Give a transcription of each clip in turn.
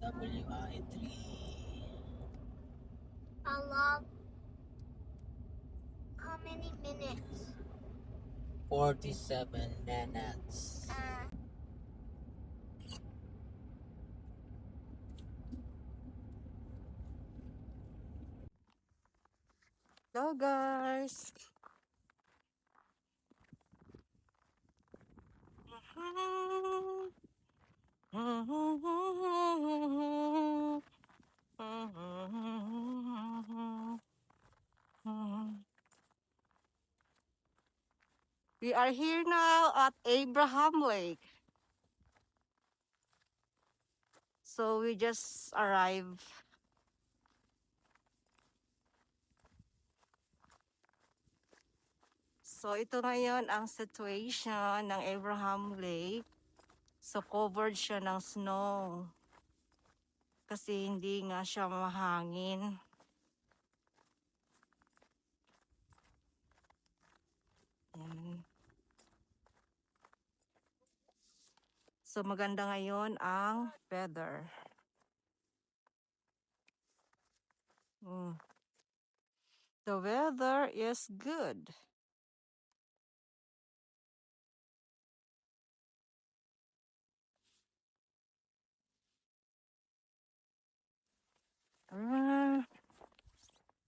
WI3. I love how many minutes? 47 minutes. Hello guys. We are here now at Abraham Lake. So we just arrived. So ito ngayon ang situation ng Abraham Lake. So covered siya ng snow. Kasi hindi nga siya mahangin. Yan. So maganda ngayon ang weather. The weather is good.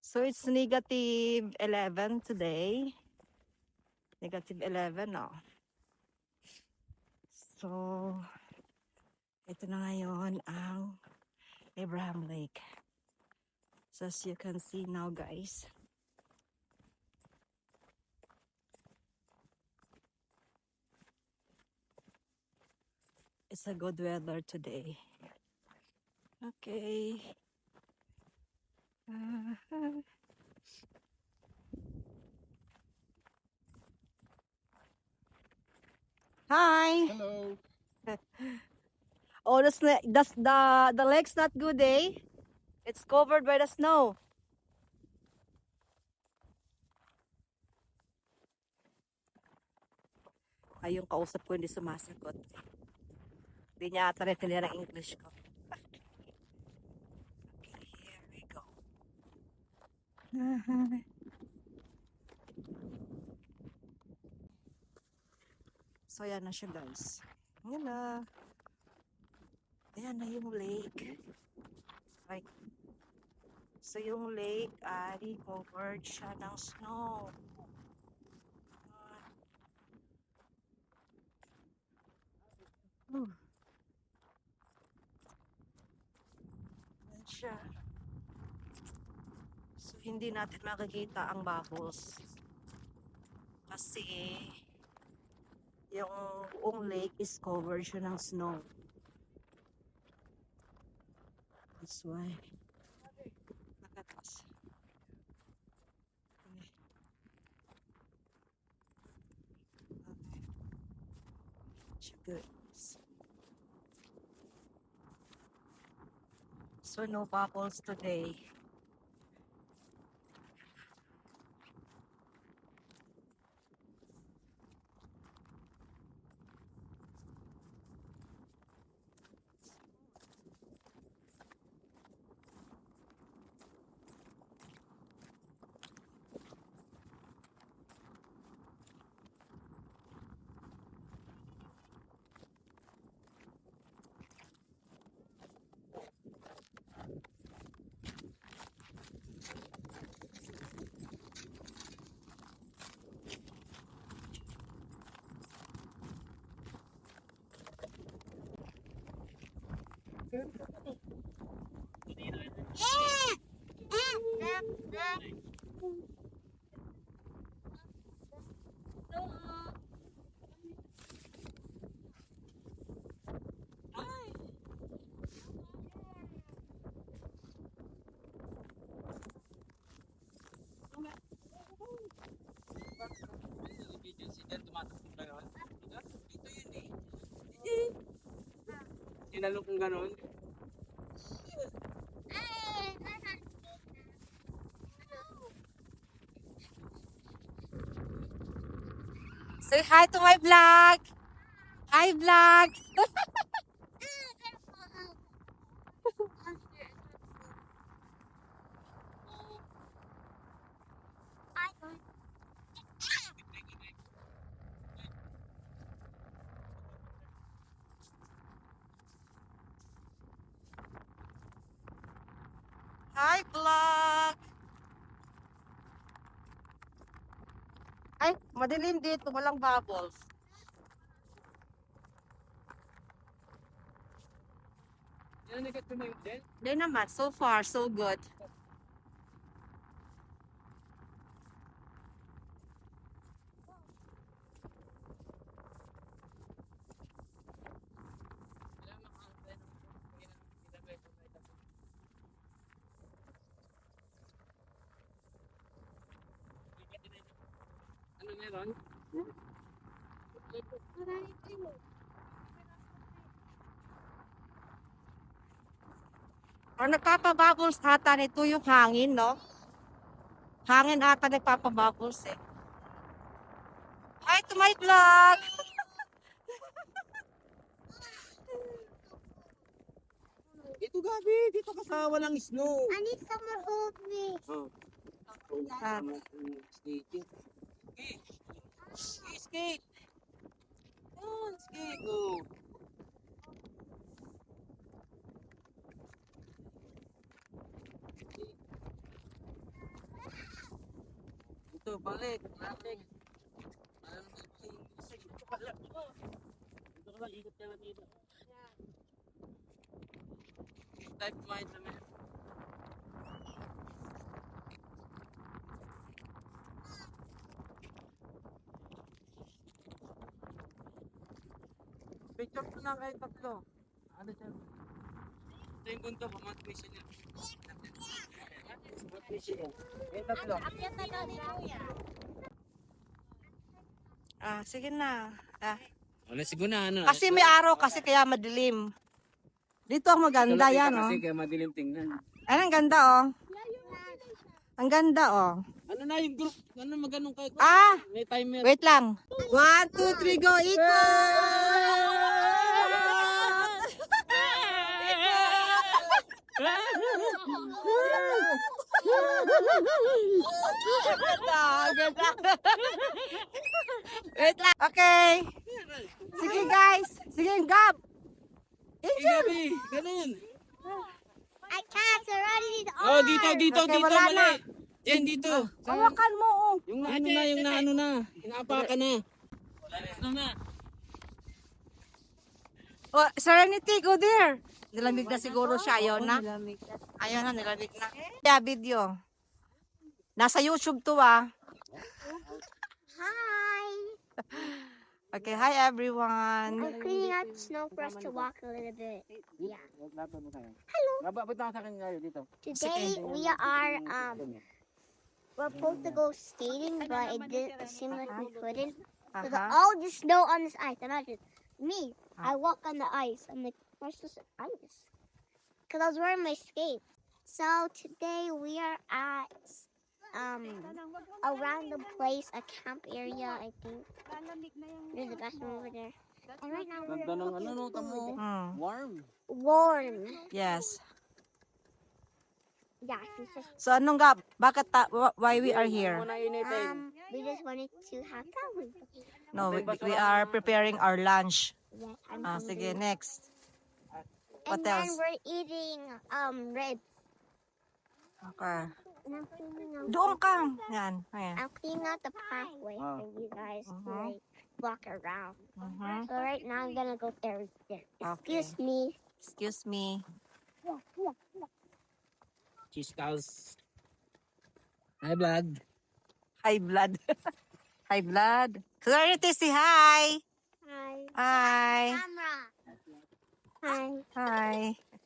So it's negative 11 today. Negative 11 no. So ito na ngayon ang Abraham Lake. So as you can see now guys. It's a good weather today. Okay. Hi. Hello. Oh, the lake's not good, eh? It's covered by the snow. Ay, yung kausap ko hindi sumasagot. Hindi niya ata naintindihan ang English ko. Okay, here we go. So, ayan na siya guys. Ayan na. Ayan na yung lake. Right. So, yung lake ay covered siya ng snow. Ayan siya. So, hindi natin makikita ang bubbles. Kasi, yung buong lake is covered siya ng snow. That's why. Look at this. Good. So no bubbles today. Tinanong kong gano'n. Say hi to my vlog. Hi vlog. Hi, vlog! Ay, madilim dito. Walang bubbles. Yan, nagat tumayo din. Hindi naman. So far, so good. Ano meron? Or nagpapabubbles ata nito yung hangin, no? Hangin ata nagpapabubbles eh. Hi to my vlog! Dito gabi, dito ka sa walang snow. I need someone hold me. Oh. Ah. Skating. Skate. Skate. Yan, skate. Oh. Dito, balik. Balik. Dito ka lang. Ikot ka lang dito. Type mind naman. Picture ko lang kayo tatlo. Ano siya? Ito yung bundok, Mount Mission yan. Mount Mission yan. Yung tatlo. Ah, sige na. Ah. Wala siguro na ano. Kasi may araw kasi kaya madilim. Dito ang maganda yan, oh. Kasi kaya madilim tingnan. Ay, ang ganda, oh. Ang ganda, oh. Ano na yung group? Ano maganong kayo? Ah! May timer. Wait lang. 1, 2, 3, go! Ganda. Wait lang. Okay. Sige, guys. Sige, Gab. Gabi, ganun. I can't already need Oh, dito, dito, Okay, dito, wala na. mali. Yan, dito. Hawakan mo, oh. Yung naano na, yung naano na. Inaapakan na. Ano na? Oh, Serenity, go there. Nilamig na siguro siya. Ayaw na. Ayaw na, nilamig na. Yeah, video. Nasa YouTube to, ah. Hi. Okay, hi everyone. I'm cleaning out the snow for us to walk a little bit. Yeah. Hello. Labot na sa akin ngayon dito. Today we are we're supposed to go skating, but it didn't seem like we couldn't. There's all the snow on this ice. Imagine me. I walk on the ice. I'm like, where's this ice? Because I was wearing my skates. So today we are at a random place, a camp area, I think. There's a bathroom over there. And right now we're Ganda ng ano, no, tamo. Warm. warm. Yes. Yeah, it's just, So anong Gab? Bakit why we are here? Muna initin. we just wanted to have fun. No, we are preparing our lunch. Yes, I'm Ah, hungry. sige, next. And What then else? we're eating ribs. Okay. And I'm cleaning out. Doon ka. Yan. Ayan. I'm cleaning out the pathway for you guys to like walk around. Mhm. So right now I'm gonna go there. Okay. Excuse me. Excuse me. Cheese cows. Hi, vlog. Hi, blood. Hi, blood. Clarity, say hi. Hi. Hi. Camera. Hi. Hi.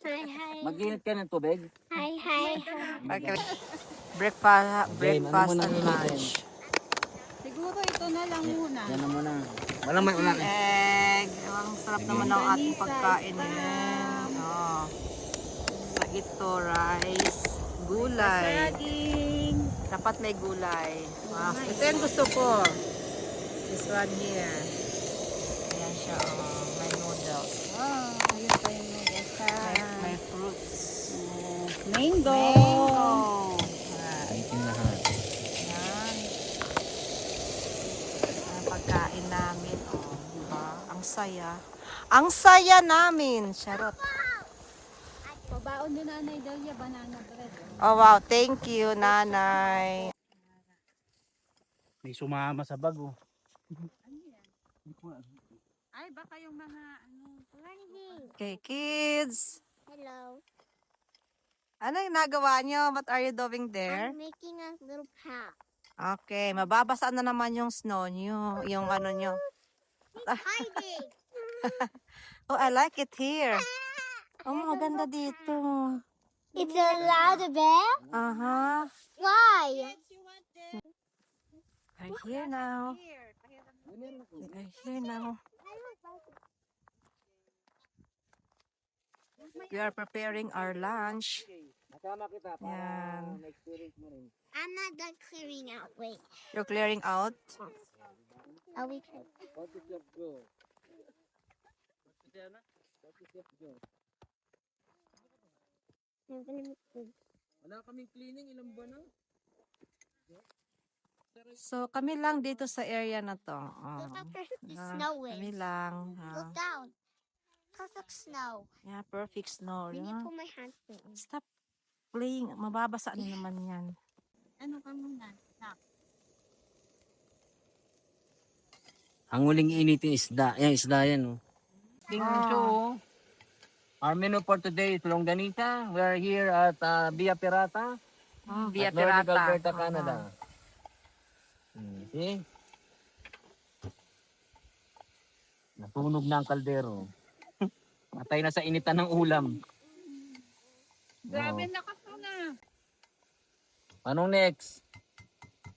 Hi. Hi. Mag-init ka ng tubig. Hi. Hi. Okay. Breakfast ano and muna lunch. Siguro ito na lang muna. Yan na muna. Walang may ulan. Egg. Ang sarap naman ng ating pagkain. Oh. So ito, rice, gulay. Saging. Dapat may gulay. Wow. Ito yung gusto ko. This one here. Ayan siya. Oh. May noodles. Ayun pa yung nagasa. May fruits. Mango. Mango. Thank you lahat. Yan. Ang pagkain namin. Oh, diba? Ang saya. Ang saya namin. Charot. Pabaon baon ni Nanay Delia, banana bread. Oh, wow. Thank you, nanay. May sumama sa bag oh. Ay, baka yung mga ano. Morning. Okay, kids. Hello. Ano yung nagawa nyo? What are you doing there? I'm making a little path. Okay, mababasa na naman yung snow nyo. Yung ano nyo. Hiding. Oh, I like it here. Oh, maganda dito. It's a loud bear? Aha. Why? We're here now. We're here now. We are preparing our lunch. Nakama kita para Yan. ma-experience mo rin. I'm not done clearing out. Wait. You're clearing out? Are we clear? What is your goal? What is your goal? I'm gonna make food. Wala kaming cleaning, ilang buwan na? So, kami lang dito sa area na to. Oh. Look how perfect the Ah, snow kami is. lang. Look down. Perfect snow. Yeah, perfect snow. Let me Yeah. put my hands in. Stop playing. Mababasa na naman yan. Ano ka muna? Ang huling initin isda. Yan, isda yan. Oh. Tingnan Ah. siya, oh. Our menu for today is longganisa. We are here at Via Pirata. Via at Nordic Pirata. Alberta, Canada. See? Natunog na ang kaldero. Matay na sa initan ng ulam. Grabe Oo. na ka na. Anong next?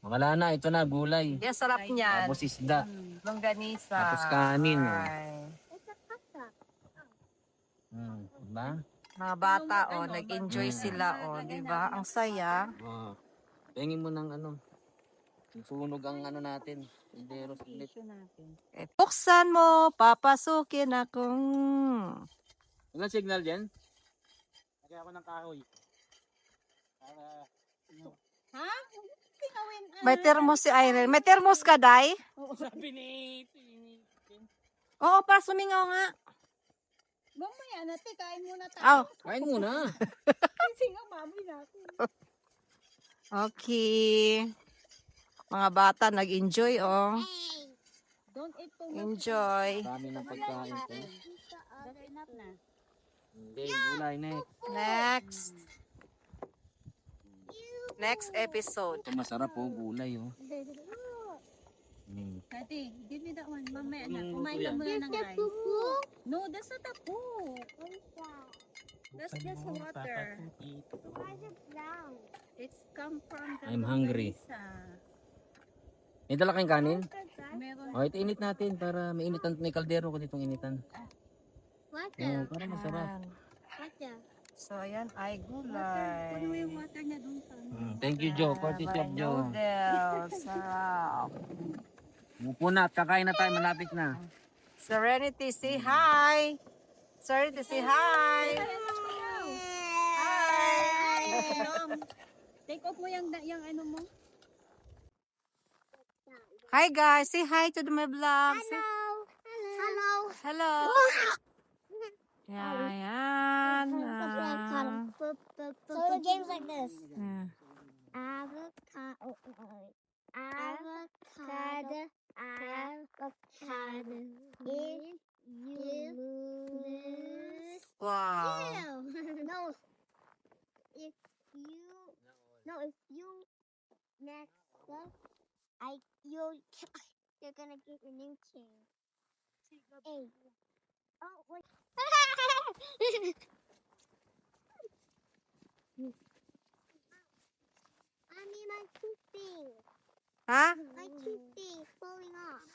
Wala na, ito na, gulay. Yeah, sarap niyan. Tapos isda. Longganisa. Tapos kanin, oh. Ay. It's a pasta. Diba? Mga bata, oh, nag-enjoy Mm. sila, oh, di ba? Ang saya. Oh. Tingin mo ng ano. Sunog ang ano natin. Kaldero split. Eh, buksan mo, papasukin akong... Walang signal dyan? Lagyan ako ng kahoy. Para... Ha? Tingawin. May termos si Irene. May termos ka, Day? Sabi ni... Oo, para sumingaw nga. Mamaya natin, kain muna tayo. Oh, Kain muna. Kasi nga, mami natin. okay. Mga bata, nag-enjoy, oh. Hey. Don't eat too much. Enjoy. Dami ng pagkain ko. That's enough na. Hindi, gulay next. Next. Next episode. Ito masarap oh, gulay oh. Daddy, give me that one. Mamaya na. Anong Kumain luto ka yan? muna ng The rice. poo-poo? No, that's not a poo. What is that? That's just water. Why is it brown? It's come from the I'm hungry. longganisa. May dala kayong kanin? Meron. O, ito init natin para mainitan. May kaldero ko ditong initan. What Oo, the? para masarap. Ayan. What the? So, ayan ay Puno mo gulay. yung water niya dun sa ano. Thank you, Joe. Courtesy of Joe. Noodles. Sarap. Mupo na at kakain na tayo. Malapit na. Serenity, say hi. Serenity, say hi. Hi. Take off mo yung ano mo. Hi guys, say hi to my vlog. Say- Hello. Hello. Yeah, yan. So the game's like this. Yeah. Avocado. Avocado. Avocado. If you lose. Wow. No. If you. No, if you next up, you're gonna get your name changed. Hey. Oh, wait. I mean, my toothpick. Ha? My toothpick falling off.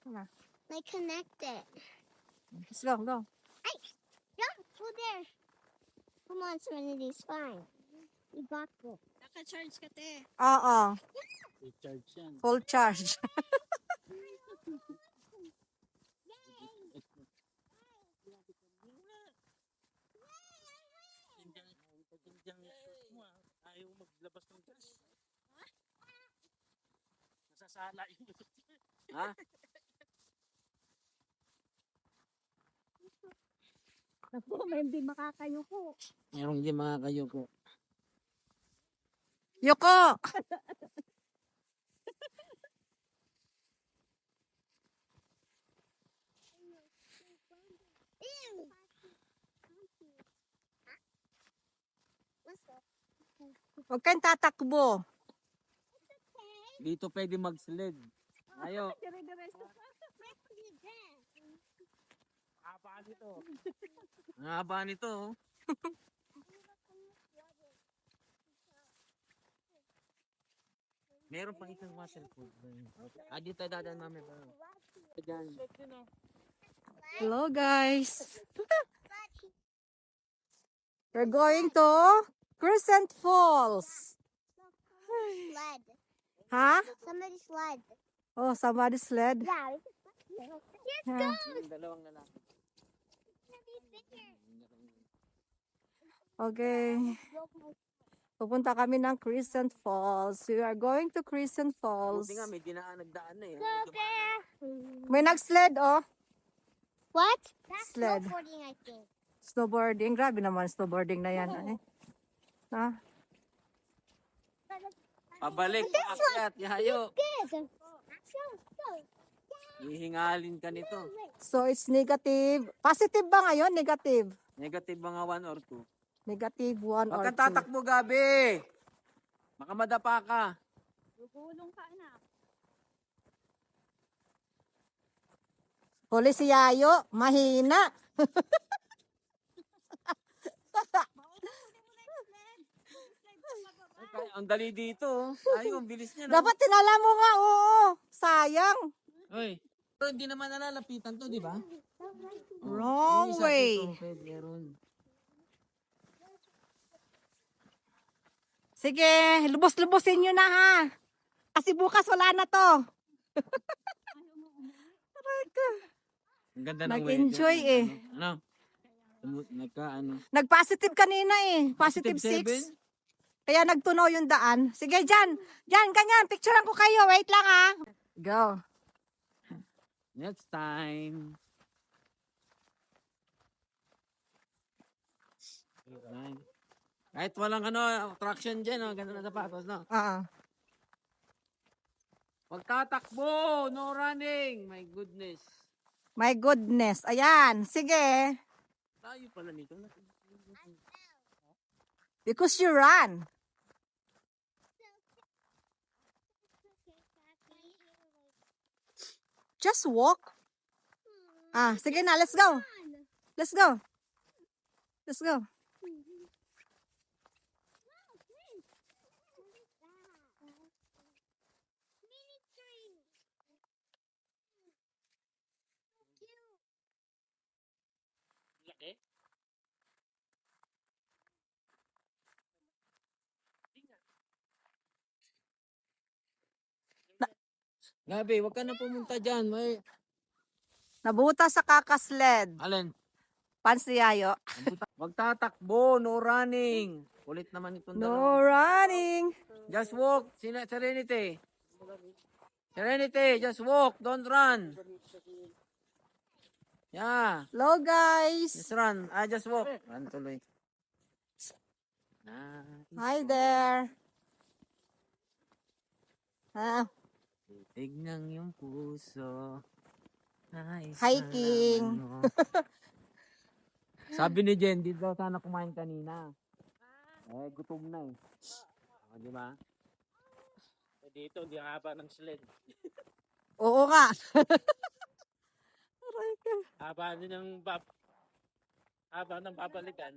Ano? Like connected. Let's go. Yeah, go there. Come on, Serenity, it's fine. You got this. Naka-charge ka te. Oo. Recharge yan. Full charge. Ayaw maglabas ng gas. Nasasala yung... Ha? Naku, may hindi makakayuko. Merong di mga kayo ko. Yoko! Huwag kang tatakbo. Dito pwede mag-sled. Ayo. Dire-diretso. Haba nito. Ang haba nito. Oh. Meron pang isang waterfall. Dito tayo dadaan namin. Diyan. Hello guys. We're going to Crescent Falls. Sled. Ha? Somebody sled. Oh, somebody sled. Yeah. Yeah. Yung dalawang lalaki. Okay. Pupunta kami ng Crescent Falls. We are going to Crescent Falls. Buti nga may nagdaan na eh. May nag-sled, oh. What? That's Sled. snowboarding, I think. Snowboarding. Grabe naman snowboarding na yan. Eh. Ha? Pabalik, paakyat, yayo. Good. Go. Hihingalin ka nito. So, it's negative. Positive ba ngayon? Negative. Negative mga 1 or 2. Negative 1 Huwag or kang 2. tatakbo, Gabi. Baka madapa ka. Gugulong ka na. Huli si Yayo. Mahina. Ang dali dito. Ayo, ang bilis niya. No? Dapat tinala mo nga. Oo. Sayang. Oy. Pero hindi naman nalalapitan to, di ba? Wrong Yung isa way. dito, pwede meron. Sige, lubos-lubosin nyo na ha. Kasi bukas wala na to. Aray ko. Ang ganda ng Nag-enjoy weather. eh. Ano? Nagka-ano? Nag-positive kanina eh. Positive 6. Kaya nagtunaw yung daan. Sige, dyan. Dyan, ganyan. Picturean ko kayo. Wait lang ha. Go. Next time. Kahit walang attraction dyan, ganda na sapatos, no? Huwag tatakbo! No running! My goodness. My goodness. Ayan. Sige. Tayo pala nito. Because you run. Just walk. Sige na. Let's go. Let's go. Let's go. Laki. Gabi, wag ka na pumunta dyan. May... Nabuta sa kakasled. Alin? Pansiyayo. Wag tatakbo, no running. Kulit naman itong dalawa. No running. Just walk, Serenity. Serenity, just walk, don't run. Yeah, Hello guys. just run. Just walk. Run tuloy. Hi there. Tignan yung puso. Hiking. Sabi ni Jen, di daw sana kumain kanina. Gutom na eh. Di ba? Dito, di haba ng sled. Oo nga. Aray ka. Haba ng babalikan.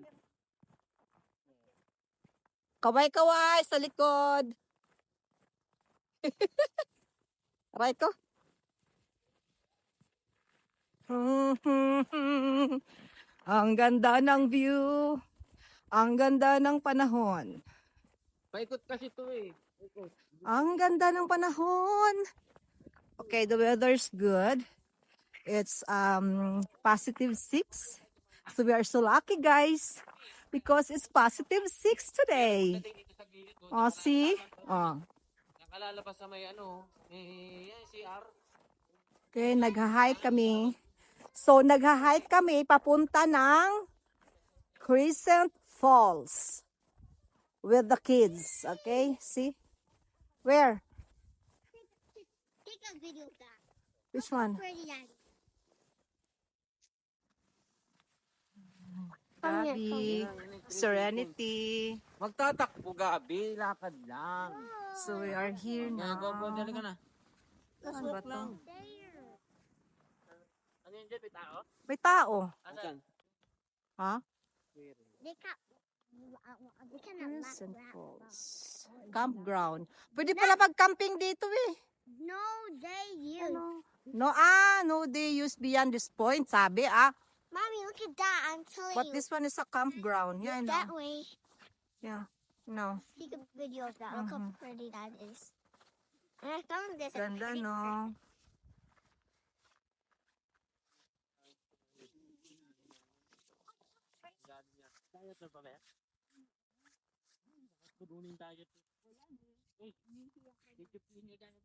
Kaway-kaway sa likod. Aray ko. Ang ganda ng view. Ang ganda ng panahon. Paikot kasi to eh. Ang ganda ng panahon. Okay, the weather's good. It's positive 6. So we are so lucky guys because it's positive 6 today. Oh, see? Oh. Nakalalabas sa may CR. Okay, nagha-hike kami. So nagha-hike kami papunta ng Crescent Falls with the kids. Okay, see? Where? Take a video of that. Which one? Pretty daddy. Gabi, Serenity. Magtatakbo, Gabi. Lakad lang. So we are here Nga, go, go. Dali ka now. na. Let's Saan ba walk to? lang. There. Ano yun dyan? May tao? May tao. Asan? Ha? They can. They cannot Crescent laugh. Falls. Campground. Pwede pala mag-camping dito eh. No, they use. No, they use beyond this point, sabi Mommy, look at that. I'm telling But you. this one is a campground. Yeah, I Look that know. way. Yeah, no. Take a video of that. Look how pretty that is. And I found this. at Ganda, Pretty no? Kaya ito pa ba? Kudunin tayo. Uy, dito pinyo tayo.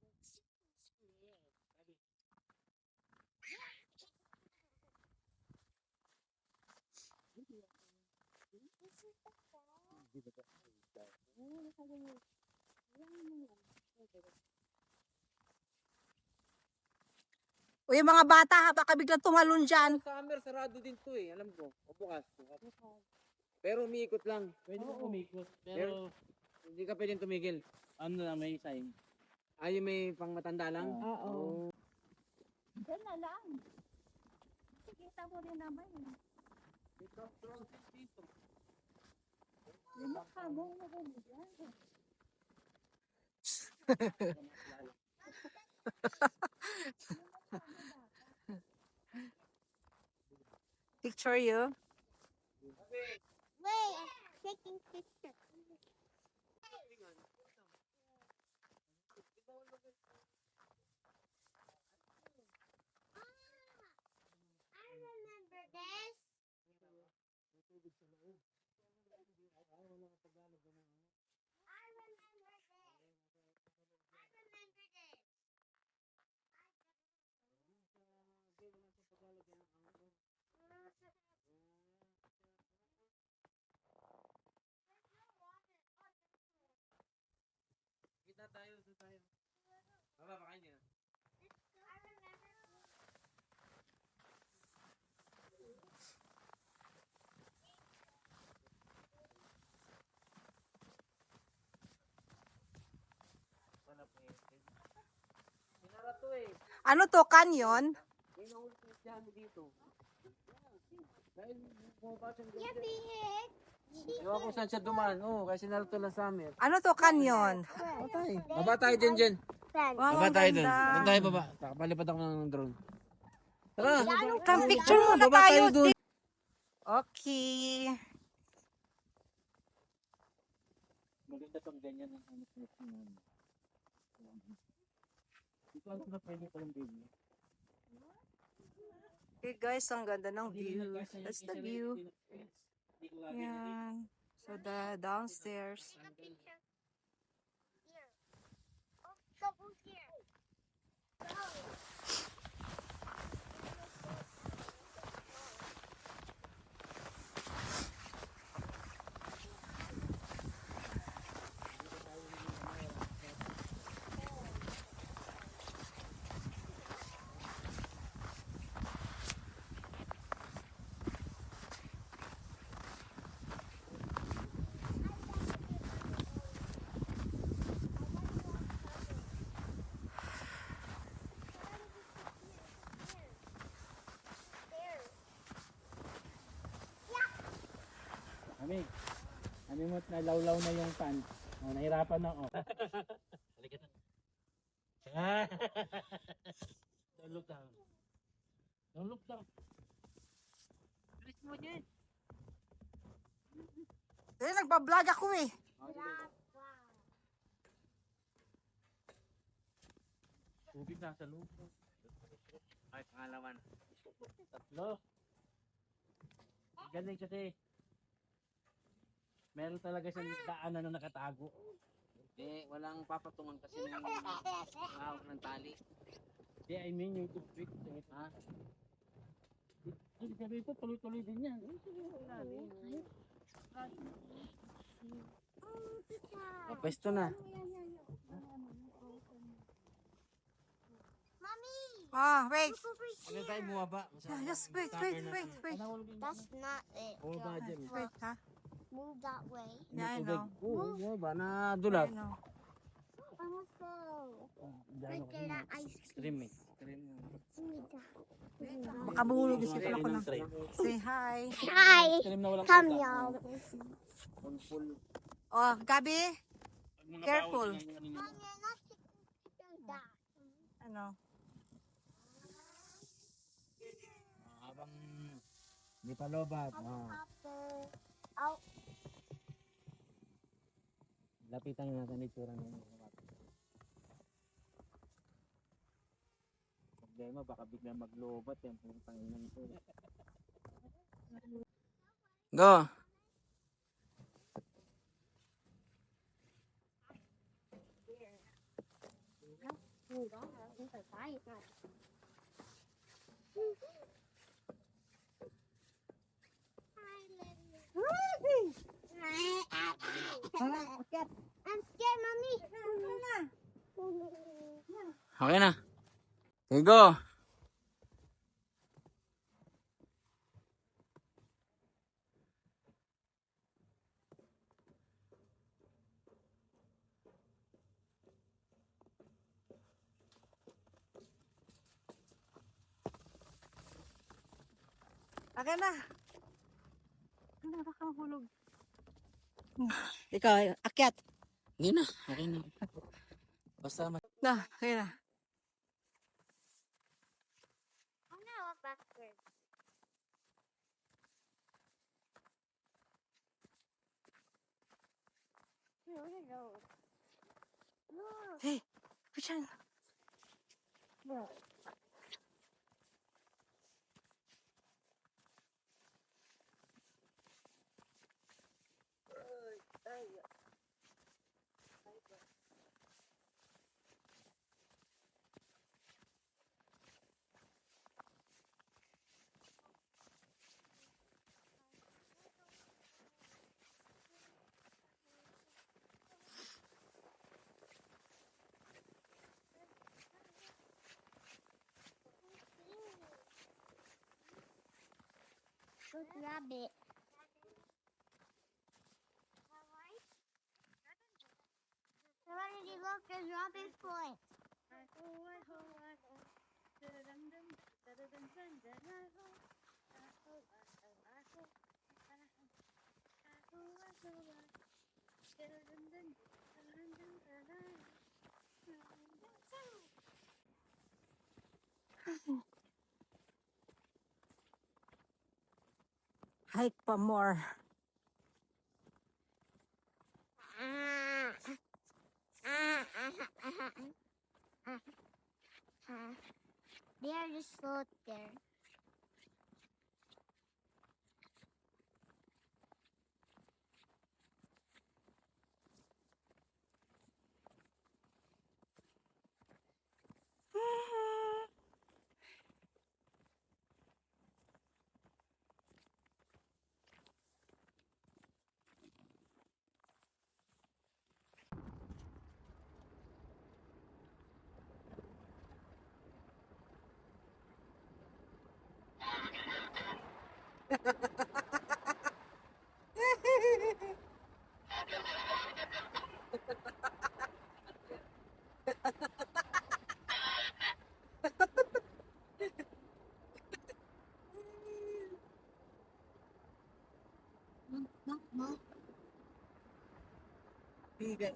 O yung mga bata ha, baka biglang tumalon dyan. Summer, sarado din to eh. Alam ko. O bukas. Pero umiikot lang. Pwede mo umikot. Pero hindi ka pwedeng tumigil. Ano na may sign? Ay, yung may pang matanda lang? Oo. Yan na lang. Kita mo rin naman. Yung mukha mo maganda yan. Picture you. Wait, I'm taking pictures. I remember this. I remember this. I remember this. Kita tayo, doon tayo. Baba, makain niya. I remember. Sinara to eh. Ano to, canyon? May nahulog dyan dito. Dahil bumaba siya Yeah, dito. big. Ewan ko saan siya dumaan. Oo, kasi sinara to ng summer. Ano to, canyon? Baba tayo dyan dyan. Wow, Baba ang tayo dun. ganda. Doon tayo baba. Palipad ako ng drone. Tara! Come picture muna Baba tayo. dun. Okay. Maganda pang ganyan ang hanap mo. Dito ako na pwede pa yung baby. Okay guys, ang ganda ng view. That's the view. Yan. So the downstairs. Take a picture. Here. Oh, go here. Go. Ami mo nalawlaw na yung pan. Oh, nahirapan na oh. Halika na. Don't look down. Don't look down. Bilis mo dyan. Eh, nagbablog ako eh. Tubig nasa loob. Ay, pangalaman. Tatlo. Galing kasi. Meron talaga siyang daanan na nakatago. Hindi, walang papatungan kasi ng hawak ng tali. Hindi, I mean yung tubig. Ha? Hindi sabi ko, tuloy-tuloy din yan. Pwesto na. Mommy! Ah, wait. Look over Ano here. tayo bumaba? Yes, wait. That's not it. Bumaba John. dyan. Wait, ha? Move that way. Yeah, I know. Oo, bumaba na dulat. I know. Almost go. Look at that ice Stream eh. Baka mahulog yung sipon ako ng... Say hi. Hi. Stream na walang Come, kita. y'all. Full. Oh, Gabi. Mga Careful. bawat ng ano nila. Mom, you're not taking that. Ano? Habang hindi pa lobat. Apple. Oh, Lapitan natin itsura ng lobat. Problema, baka bigla maglobat yan. Putang ina nito. Go! hold on. I think I buy it now. I'm scared, mommy. Okay na. Okay, go! Aga na. Ano, baka mahulog. Ikaw, akyat. Hindi na. Okay na. Basta Na, okay na. I'm gonna walk backwards. What are those? Look. Hey, Pichan. Look. Go grab it. Somebody look, there's Robin's point. Hike pa more. They are just float there. Bigat.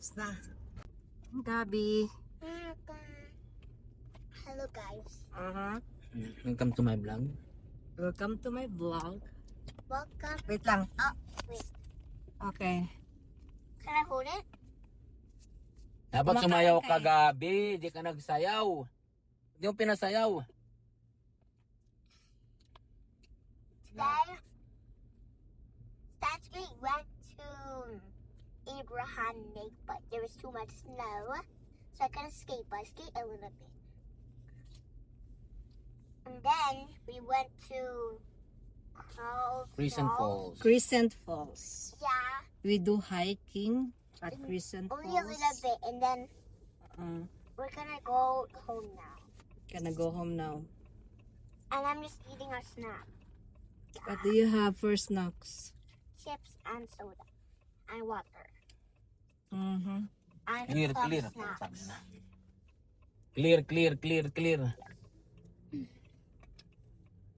Tapos na. Gabi. Hello guys. Uh-huh. Welcome to my vlog. Welcome to my vlog. Welcome. Wait lang. Oh, wait. Okay. Can I hold it? Dapat Kumakain sumayaw ka ka, eh. Gabi. Di ka nagsayaw. Hindi mo pinasayaw. Saturday went to Abraham Lake, but there was too much snow, so I couldn't skate, but I skate a little bit. And then we went to Crescent Falls. Crescent Falls. Yeah, We do hiking at Crescent only a little Falls. bit, and then Uh, we're gonna go home now. gonna go home now. And I'm just eating our snack, What do you have for snacks? chips and soda, and water, Mm-hmm. and Clear, some clear. snacks. Clear.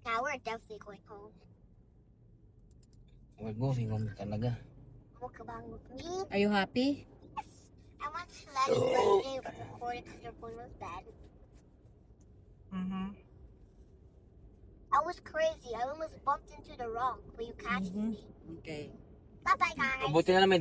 Now we're definitely going home. We're going home talaga. Mukbang with me. Are you happy? I want to let it birthday record because your phone was bad. Mm-hmm. I was crazy. I almost bumped into the rock, but you catched me. Okay. Bye bye, guys. Mabuti na lang may